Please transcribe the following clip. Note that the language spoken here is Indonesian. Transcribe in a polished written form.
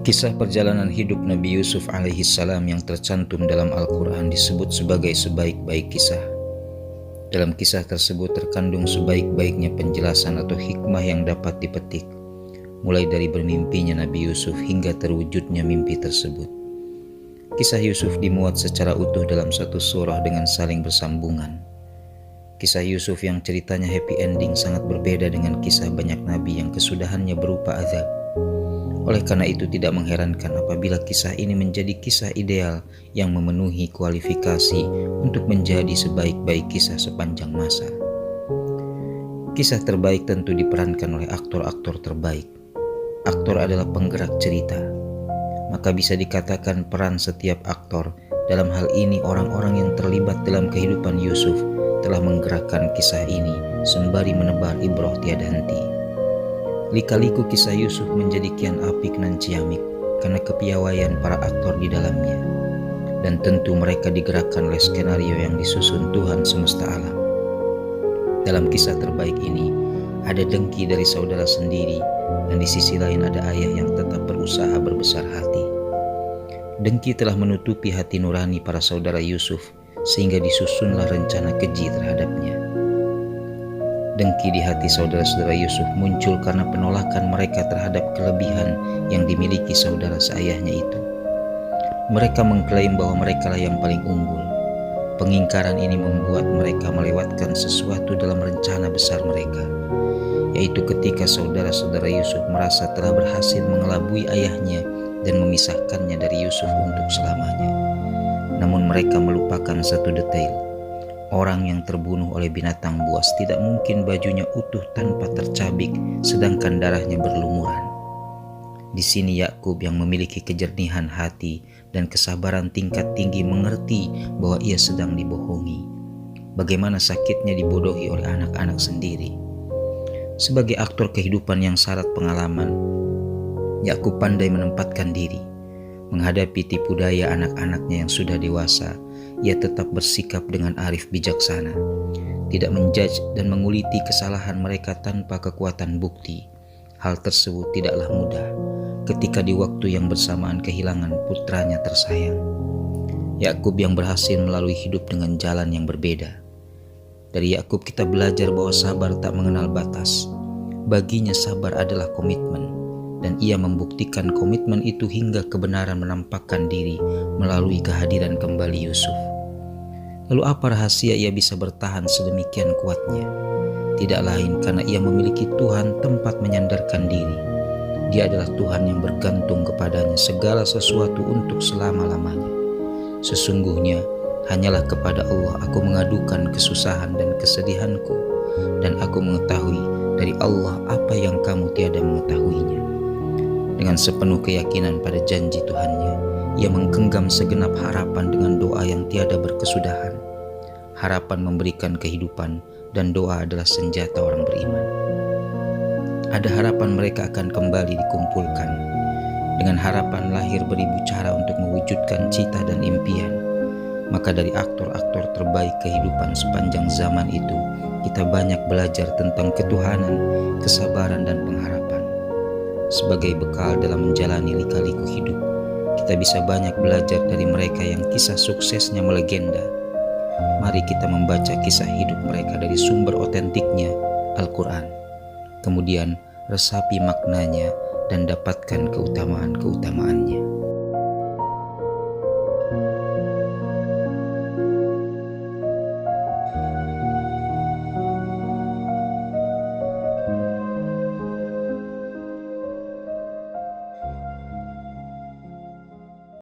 Kisah perjalanan hidup Nabi Yusuf alaihissalam yang tercantum dalam Al-Quran disebut sebagai sebaik-baik kisah. Dalam kisah tersebut terkandung sebaik-baiknya penjelasan atau hikmah yang dapat dipetik, mulai dari bermimpinya Nabi Yusuf hingga terwujudnya mimpi tersebut. Kisah Yusuf dimuat secara utuh dalam satu surah dengan saling bersambungan. Kisah Yusuf yang ceritanya happy ending sangat berbeda dengan kisah banyak nabi yang kesudahannya berupa azab. Oleh karena itu tidak mengherankan apabila kisah ini menjadi kisah ideal yang memenuhi kualifikasi untuk menjadi sebaik-baik kisah sepanjang masa. Kisah terbaik tentu diperankan oleh aktor-aktor terbaik. Aktor adalah penggerak cerita. Maka bisa dikatakan peran setiap aktor, dalam hal ini orang-orang yang terlibat dalam kehidupan Yusuf, telah menggerakkan kisah ini sembari menebar ibroh tiada henti. Lika-liku kisah Yusuf menjadi kian apik nan ciamik karena kepiawaian para aktor di dalamnya. Dan tentu mereka digerakkan oleh skenario yang disusun Tuhan semesta alam. Dalam kisah terbaik ini, ada dengki dari saudara sendiri dan di sisi lain ada ayah yang tetap berusaha berbesar hati. Dengki telah menutupi hati nurani para saudara Yusuf sehingga disusunlah rencana keji terhadapnya. Dengki di hati saudara-saudara Yusuf muncul karena penolakan mereka terhadap kelebihan yang dimiliki saudara seayahnya itu. Mereka mengklaim bahwa merekalah yang paling unggul. Pengingkaran ini membuat mereka melewatkan sesuatu dalam rencana besar mereka, yaitu ketika saudara-saudara Yusuf merasa telah berhasil mengelabui ayahnya dan memisahkannya dari Yusuf untuk selamanya. Namun mereka melupakan satu detail. Orang yang terbunuh oleh binatang buas tidak mungkin bajunya utuh tanpa tercabik, sedangkan darahnya berlumuran. Di sini Yakub yang memiliki kejernihan hati dan kesabaran tingkat tinggi mengerti bahwa ia sedang dibohongi. Bagaimana sakitnya dibodohi oleh anak-anak sendiri. Sebagai aktor kehidupan yang syarat pengalaman, Yakub pandai menempatkan diri. Menghadapi tipu daya anak-anaknya yang sudah dewasa, ia tetap bersikap dengan arif bijaksana, tidak menjudge dan menguliti kesalahan mereka tanpa kekuatan bukti. Hal tersebut tidaklah mudah ketika di waktu yang bersamaan kehilangan putranya tersayang. Yakub yang berhasil melalui hidup dengan jalan yang berbeda. Dari Yakub kita belajar bahwa sabar tak mengenal batas. Baginya sabar adalah komitmen, dan ia membuktikan komitmen itu hingga kebenaran menampakkan diri melalui kehadiran kembali Yusuf. Lalu apa rahasia ia bisa bertahan sedemikian kuatnya? Tidak lain karena ia memiliki Tuhan tempat menyandarkan diri. Dia adalah Tuhan yang bergantung kepadanya segala sesuatu untuk selama-lamanya. Sesungguhnya hanyalah kepada Allah aku mengadukan kesusahan dan kesedihanku, dan aku mengetahui dari Allah apa yang kamu tiada mengetahuinya. Dengan sepenuh keyakinan pada janji Tuhannya, ia menggenggam segenap harapan dengan doa yang tiada berkesudahan. Harapan memberikan kehidupan dan doa adalah senjata orang beriman. Ada harapan mereka akan kembali dikumpulkan. Dengan harapan lahir beribu cara untuk mewujudkan cita dan impian. Maka dari aktor-aktor terbaik kehidupan sepanjang zaman itu, kita banyak belajar tentang ketuhanan, kesabaran dan pengharapan. Sebagai bekal dalam menjalani lika-liku hidup, kita bisa banyak belajar dari mereka yang kisah suksesnya melegenda. Mari kita membaca kisah hidup mereka dari sumber otentiknya, Al-Quran. Kemudian resapi maknanya dan dapatkan keutamaan-keutamaannya.